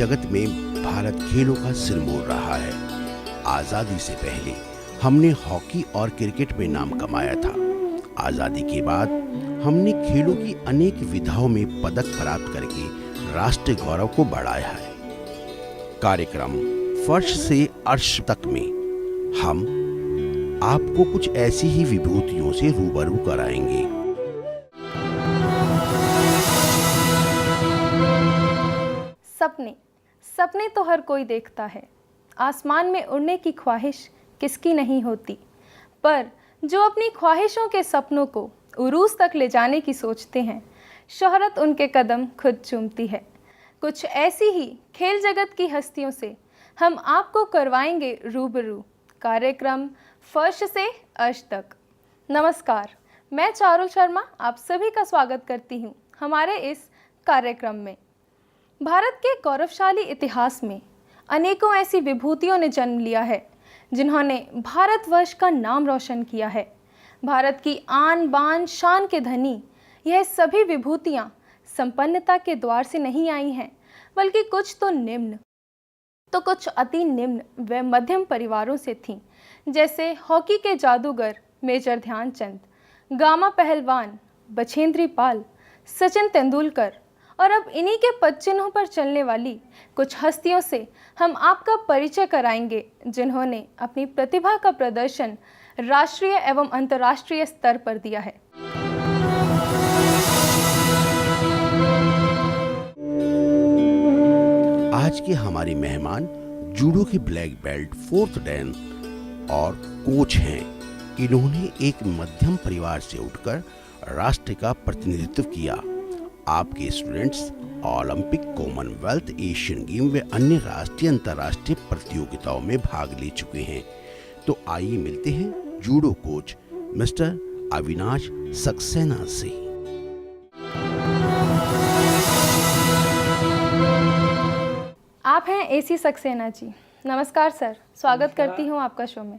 जगत में भारत खेलों का सिरमौर रहा है। आजादी से पहले हमने हॉकी और क्रिकेट में नाम कमाया था। आजादी के बाद हमने खेलों की अनेक विधाओं में पदक प्राप्त करके राष्ट्रीय गौरव को बढ़ाया है। कार्यक्रम फर्श से अर्श तक में हम आपको कुछ ऐसी ही विभूतियों से रूबरू कराएंगे। सपने तो हर कोई देखता है। आसमान में उड़ने की ख्वाहिश किसकी नहीं होती, पर जो अपनी ख्वाहिशों के सपनों को उरूज तक ले जाने की सोचते हैं, शोहरत उनके कदम खुद चूमती है। कुछ ऐसी ही खेल जगत की हस्तियों से हम आपको करवाएंगे रूबरू। कार्यक्रम फर्श से अर्श तक। नमस्कार, मैं चारुल शर्मा आप सभी का स्वागत करती हूँ हमारे इस कार्यक्रम में। भारत के गौरवशाली इतिहास में अनेकों ऐसी विभूतियों ने जन्म लिया है जिन्होंने भारतवर्ष का नाम रोशन किया है। भारत की आन बान शान के धनी यह सभी विभूतियाँ संपन्नता के द्वार से नहीं आई हैं, बल्कि कुछ तो निम्न तो कुछ अति निम्न व मध्यम परिवारों से थीं, जैसे हॉकी के जादूगर मेजर ध्यानचंद, गामा पहलवान बछेंद्री पाल, सचिन तेंदुलकर और अब इन्हीं के पद चिन्हों पर चलने वाली कुछ हस्तियों से हम आपका परिचय कराएंगे, जिन्होंने अपनी प्रतिभा का प्रदर्शन राष्ट्रीय एवं अंतर्राष्ट्रीय स्तर पर दिया है। आज के हमारे मेहमान जूडो के ब्लैक बेल्ट 4th डैन और कोच हैं। इन्होंने एक मध्यम परिवार से उठकर राष्ट्र का प्रतिनिधित्व किया। आपके students Olympic, Commonwealth, Asian game व अन्य राष्ट्रीय अंतर्राष्ट्रीय प्रतियोगिताओं में भाग ले चुके हैं। तो आइए मिलते हैं judo coach mister Avinash Saxena से। आप हैं एसी सक्सेना जी। नमस्कार सर, स्वागत करती हूँ आपका शो में।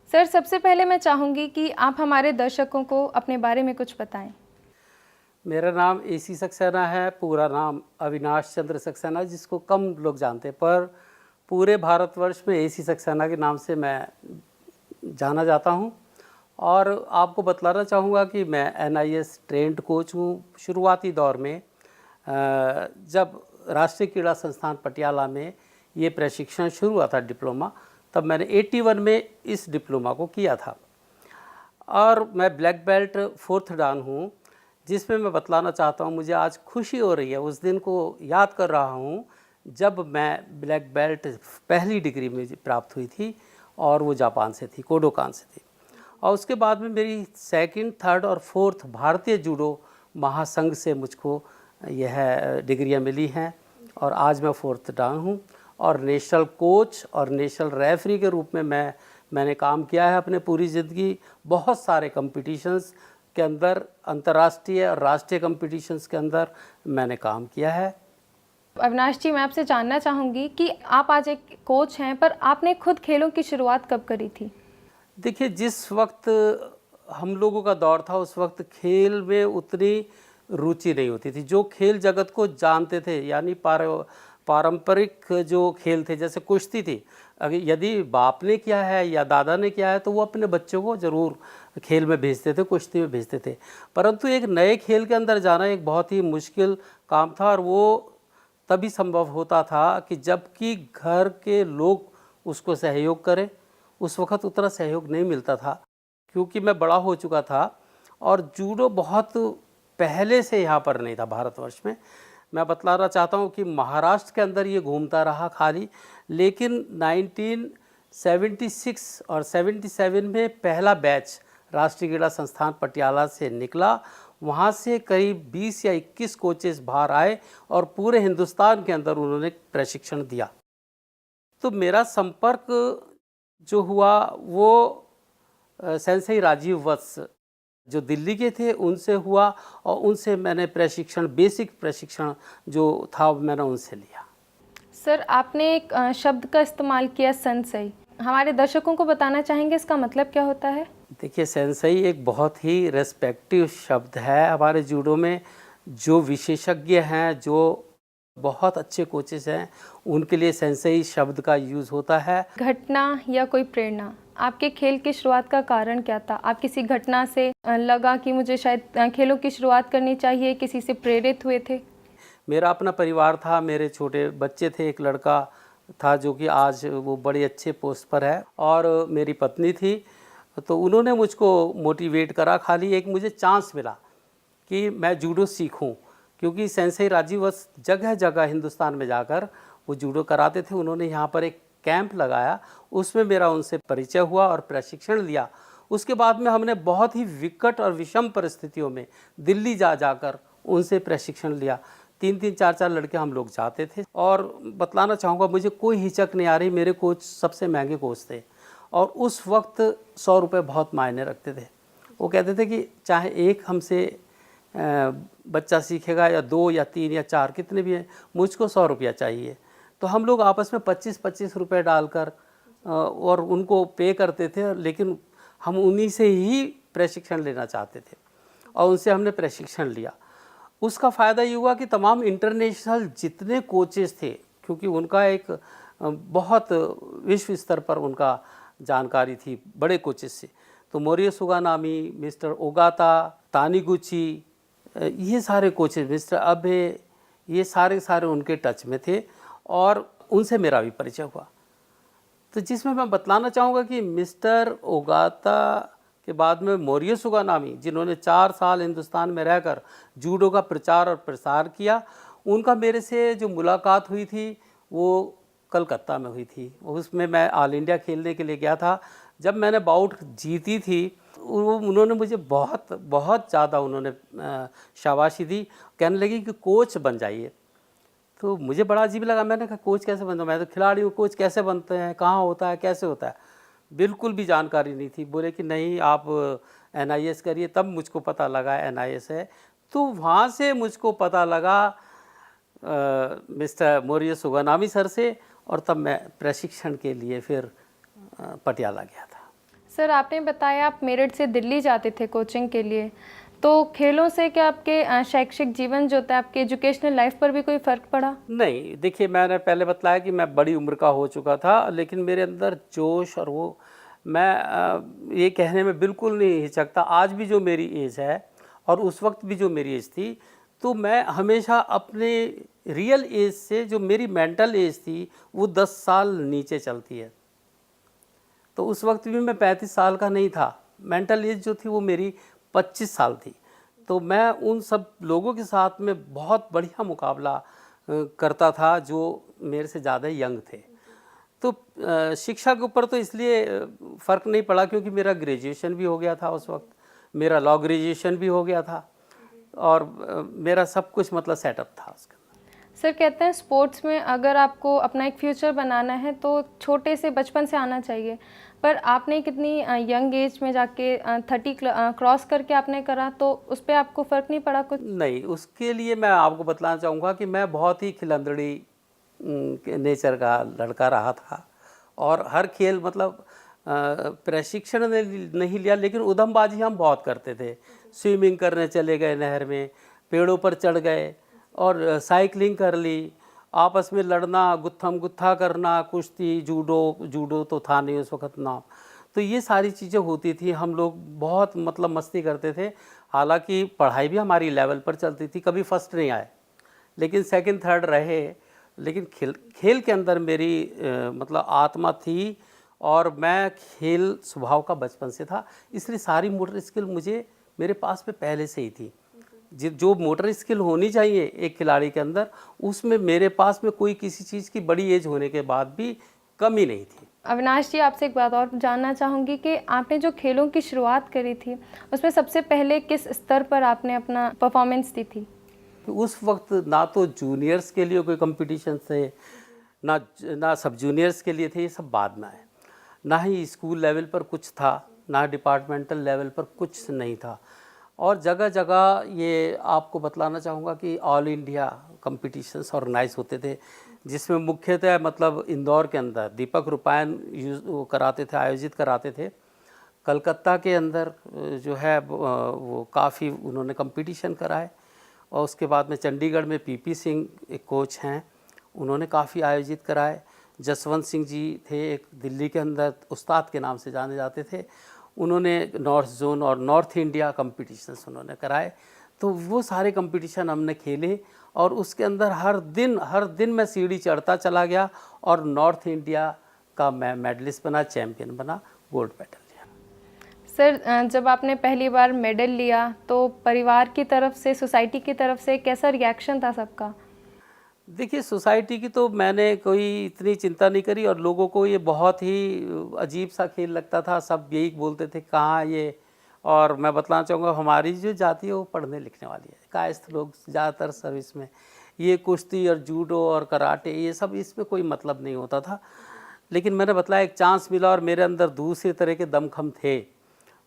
सर, सबसे पहले मैं चाहूँगी कि आप हमारे दर्शकों को अपने बारे में कुछ बताएं। मेरा नाम एसी सक्सेना है। पूरा नाम अविनाश चंद्र सक्सेना, जिसको कम लोग जानते हैं, पर पूरे भारतवर्ष में एसी सक्सेना के नाम से मैं जाना जाता हूं। और आपको बतलाना चाहूँगा कि मैं NIS ट्रेंड कोच हूं। शुरुआती दौर में जब राष्ट्रीय क्रीड़ा संस्थान पटियाला में ये प्रशिक्षण शुरू हुआ था डिप्लोमा, तब मैंने 81 में इस डिप्लोमा को किया था। और मैं ब्लैक बेल्ट 4th डान हूँ, जिसमें मैं बतलाना चाहता हूँ, मुझे आज खुशी हो रही है, उस दिन को याद कर रहा हूँ जब मैं ब्लैक बेल्ट पहली डिग्री में प्राप्त हुई थी, और वो जापान से थी, कोडोकान से थी। और उसके बाद में मेरी 2nd, 3rd और 4th भारतीय जूडो महासंघ से मुझको यह डिग्रियाँ मिली हैं। और आज मैं 4th डान हूँ और नेशनल कोच और नेशनल रेफरी के रूप में मैंने काम किया है अपने पूरी ज़िंदगी। बहुत सारे कंपटीशंस के अंदर, अंतर्राष्ट्रीय और राष्ट्रीय कंपटीशंस के अंदर मैंने काम किया है। अविनाश जी, मैं आपसे जानना चाहूँगी कि आप आज एक कोच हैं, पर आपने खुद खेलों की शुरुआत कब करी थी? देखिए, जिस वक्त हम लोगों का दौर था, उस वक्त खेल में उतनी रुचि नहीं होती थी। जो खेल जगत को जानते थे, यानी पारंपरिक जो खेल थे, जैसे कुश्ती थी, अगर यदि बाप ने किया है या दादा ने किया है तो वो अपने बच्चों को ज़रूर खेल में भेजते थे, कुश्ती में भेजते थे। परंतु एक नए खेल के अंदर जाना एक बहुत ही मुश्किल काम था, और वो तभी संभव होता था कि जबकि घर के लोग उसको सहयोग करें। उस वक़्त उतना सहयोग नहीं मिलता था, क्योंकि मैं बड़ा हो चुका था और जूडो बहुत पहले से यहाँ पर नहीं था भारतवर्ष में। मैं बतलाना चाहता हूँ कि महाराष्ट्र के अंदर ये घूमता रहा खाली, लेकिन 1976 और 77 में पहला बैच राष्ट्रीय क्रीड़ा संस्थान पटियाला से निकला। वहाँ से करीब 20 या 21 कोचेस बाहर आए और पूरे हिंदुस्तान के अंदर उन्होंने प्रशिक्षण दिया। तो मेरा संपर्क जो हुआ वो सेंसेई राजीव वत्स जो दिल्ली के थे उनसे हुआ, और उनसे मैंने प्रशिक्षण, बेसिक प्रशिक्षण जो था मैंने उनसे लिया। सर, आपने एक शब्द का इस्तेमाल किया, सेंसेई। हमारे दर्शकों को बताना चाहेंगे इसका मतलब क्या होता है? देखिए, सेंसेई एक बहुत ही रेस्पेक्टिव शब्द है हमारे जूडो में। जो विशेषज्ञ हैं, जो बहुत अच्छे कोचेस हैं, उनके लिए सेंसेई शब्द का यूज़ होता है। घटना या कोई प्रेरणा, आपके खेल की शुरुआत का कारण क्या था? आप किसी घटना से लगा कि मुझे शायद खेलों की शुरुआत करनी चाहिए, किसी से प्रेरित हुए थे? मेरा अपना परिवार था, मेरे छोटे बच्चे थे, एक लड़का था जो कि आज वो बड़े अच्छे पोस्ट पर है, और मेरी पत्नी थी। तो उन्होंने मुझको मोटिवेट करा, खाली एक मुझे चांस मिला कि मैं जूडो सीखूं, क्योंकि सेंसेई राजीव जगह जगह हिंदुस्तान में जाकर वो जूडो कराते थे। उन्होंने यहाँ पर एक कैंप लगाया, उसमें मेरा उनसे परिचय हुआ और प्रशिक्षण लिया। उसके बाद में हमने बहुत ही विकट और विषम परिस्थितियों में दिल्ली जाकर उनसे प्रशिक्षण लिया। 3-3, 4-4 लड़के हम लोग जाते थे। और बतलाना चाहूँगा, मुझे कोई हिचक नहीं आ रही, मेरे कोच सबसे महंगे कोच थे, और उस वक्त 100 रुपये बहुत मायने रखते थे। वो कहते थे कि चाहे एक हमसे बच्चा सीखेगा या 2 या 3 या 4, कितने भी हैं, मुझको 100 रुपया चाहिए। तो हम लोग आपस में 25-25 रुपये डालकर और उनको पे करते थे, लेकिन हम उन्हीं से ही प्रशिक्षण लेना चाहते थे, और उनसे हमने प्रशिक्षण लिया। उसका फ़ायदा ये हुआ कि तमाम इंटरनेशनल जितने कोचेस थे, क्योंकि उनका एक बहुत विश्व स्तर पर उनका जानकारी थी बड़े कोचेस से, तो मोरियो सुगानामी, मिस्टर ओगाता, तानीगुची, ये सारे कोचेस, मिस्टर अबे, ये सारे उनके टच में थे, और उनसे मेरा भी परिचय हुआ। तो जिसमें मैं बतलाना चाहूँगा कि मिस्टर ओगाता के बाद में मोरियो सुगानामी, जिन्होंने 4 साल हिंदुस्तान में रहकर जूडो का प्रचार और प्रसार किया, उनका मेरे से जो मुलाकात हुई थी वो कलकत्ता में हुई थी। उसमें मैं ऑल इंडिया खेलने के लिए गया था। जब मैंने बाउट जीती थी, उन्होंने मुझे बहुत बहुत ज़्यादा उन्होंने शाबाशी दी, कहने लगी कि कोच बन जाइए। तो मुझे बड़ा अजीब लगा, मैंने कहा कोच कैसे बनता हूँ, मैं तो खिलाड़ी हूँ, कोच कैसे बनते हैं, कहाँ होता है, कैसे होता है, बिल्कुल भी जानकारी नहीं थी। बोले कि नहीं आप NIS करिए, तब मुझको पता लगा NIS है। तो वहाँ से मुझको पता लगा मिस्टर मोरियो सुगानामी सर से, और तब मैं प्रशिक्षण के लिए फिर पटियाला गया था। सर, आपने बताया आप मेरठ से दिल्ली जाते थे कोचिंग के लिए, तो खेलों से क्या आपके शैक्षिक जीवन जो था, आपके एजुकेशनल लाइफ पर भी कोई फ़र्क पड़ा? नहीं, देखिए मैंने पहले बताया कि मैं बड़ी उम्र का हो चुका था, लेकिन मेरे अंदर जोश और वो, मैं ये कहने में बिल्कुल नहीं हिचकता। आज भी जो मेरी एज है और उस वक्त भी जो मेरी एज थी, तो मैं हमेशा अपने रियल एज से, जो मेरी मेंटल एज थी, वो 10 साल नीचे चलती है। तो उस वक्त भी मैं 35 साल का नहीं था, मेंटल एज जो थी वो मेरी 25 साल थी। तो मैं उन सब लोगों के साथ में बहुत बढ़िया मुकाबला करता था जो मेरे से ज़्यादा यंग थे। तो शिक्षा के ऊपर तो इसलिए फ़र्क नहीं पड़ा क्योंकि मेरा ग्रेजुएशन भी हो गया था उस वक्त, मेरा लॉ ग्रेजुएशन भी हो गया था, और मेरा सब कुछ मतलब सेटअप था उसका। सर, कहते हैं स्पोर्ट्स में अगर आपको अपना एक फ्यूचर बनाना है तो छोटे से बचपन से आना चाहिए, पर आपने कितनी यंग एज में जाके 30 क्रॉस करके आपने करा, तो उस पर आपको फ़र्क नहीं पड़ा कुछ? नहीं, उसके लिए मैं आपको बतलाना चाहूँगा कि मैं बहुत ही खिलंदड़ी नेचर का लड़का रहा था, और हर खेल मतलब प्रशिक्षण नहीं लिया, लेकिन उधमबाजी हम बहुत करते थे। स्विमिंग करने चले गए नहर में, पेड़ों पर चढ़ गए और साइकिलिंग कर ली, आपस में लड़ना, गुत्थम गुत्था करना, कुश्ती, जूडो तो था नहीं उस वक्त नाम। तो ये सारी चीज़ें होती थी, हम लोग बहुत मतलब मस्ती करते थे। हालांकि पढ़ाई भी हमारी लेवल पर चलती थी, कभी फर्स्ट नहीं आए, लेकिन सेकंड थर्ड रहे। लेकिन खेल के अंदर मेरी मतलब आत्मा थी, और मैं खेल स्वभाव का बचपन से था, इसलिए सारी मोटर स्किल मुझे मेरे पास में पहले से ही थी। जो मोटर स्किल होनी चाहिए एक खिलाड़ी के अंदर, उसमें मेरे पास में कोई किसी चीज़ की बड़ी एज होने के बाद भी कमी नहीं थी। अविनाश जी, आपसे एक बात और जानना चाहूँगी कि आपने जो खेलों की शुरुआत करी थी, उसमें सबसे पहले किस स्तर पर आपने अपना परफॉर्मेंस दी थी? उस वक्त ना तो जूनियर्स के लिए कोई कंपटीशन थे, ना सब जूनियर्स के लिए थे, ये सब बाद में आए। ना ही स्कूल लेवल पर कुछ था, ना डिपार्टमेंटल लेवल पर कुछ नहीं था, और जगह जगह ये आपको बतलाना चाहूँगा कि ऑल इंडिया कंपटीशंस ऑर्गेनाइज होते थे, जिसमें मुख्यतः मतलब इंदौर के अंदर दीपक रुपायन वो कराते थे, आयोजित कराते थे। कलकत्ता के अंदर जो है वो काफ़ी उन्होंने कंपटीशन कराए, और उसके बाद में चंडीगढ़ में पीपी सिंह एक कोच हैं, उन्होंने काफ़ी आयोजित कराए। जसवंत सिंह जी थे, एक दिल्ली के अंदर उस्ताद के नाम से जाने जाते थे, उन्होंने नॉर्थ जोन और नॉर्थ इंडिया कंपटीशंस उन्होंने कराए। तो वो सारे कंपटीशन हमने खेले और उसके अंदर हर दिन मैं सीढ़ी चढ़ता चला गया और नॉर्थ इंडिया का मैं मेडलिस्ट बना, चैम्पियन बना, गोल्ड मेडल लिया। सर, जब आपने पहली बार मेडल लिया तो परिवार की तरफ से, सोसाइटी की तरफ से कैसा रिएक्शन था सबका? देखिए, सोसाइटी की तो मैंने कोई इतनी चिंता नहीं करी और लोगों को ये बहुत ही अजीब सा खेल लगता था। सब यही बोलते थे कहाँ ये, और मैं बतलाना चाहूँगा हमारी जो जाति है वो पढ़ने लिखने वाली है, कायस्थ लोग ज़्यादातर सर्विस में, ये कुश्ती और जूडो और कराटे ये सब इसमें कोई मतलब नहीं होता था। लेकिन मैंने बतलाया एक चांस मिला और मेरे अंदर दूसरे तरह के दमखम थे,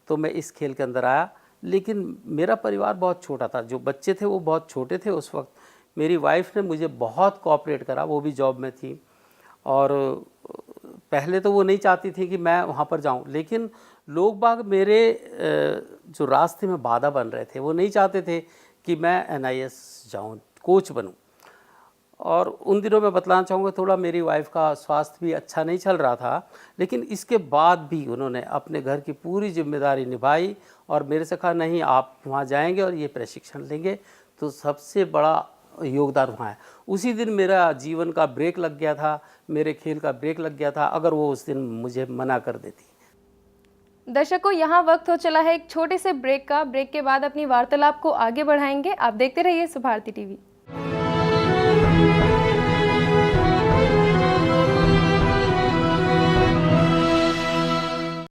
तो मैं इस खेल के अंदर आया। लेकिन मेरा परिवार बहुत छोटा था, जो बच्चे थे वो बहुत छोटे थे उस वक्त। मेरी वाइफ ने मुझे बहुत कोऑपरेट करा, वो भी जॉब में थी और पहले तो वो नहीं चाहती थी कि मैं वहाँ पर जाऊँ, लेकिन लोग बाग मेरे जो रास्ते में बाधा बन रहे थे, वो नहीं चाहते थे कि मैं NIS जाऊँ, कोच बनूँ। और उन दिनों मैं बतलाना चाहूँगा थोड़ा मेरी वाइफ का स्वास्थ्य भी अच्छा नहीं चल रहा था, लेकिन इसके बाद भी उन्होंने अपने घर की पूरी जिम्मेदारी निभाई और मेरे से कहा नहीं आप वहाँ जाएंगे और ये प्रशिक्षण लेंगे। तो सबसे बड़ा योगदान वहाँ है। उसी दिन मेरा जीवन का ब्रेक लग गया था, मेरे खेल का ब्रेक लग गया था, अगर वो उस दिन मुझे मना कर देती। दर्शकों, यहाँ वक्त हो चला है एक छोटे से ब्रेक का। ब्रेक के बाद अपनी वार्तालाप को आगे बढ़ाएंगे। आप देखते रहिए सुभारती टीवी।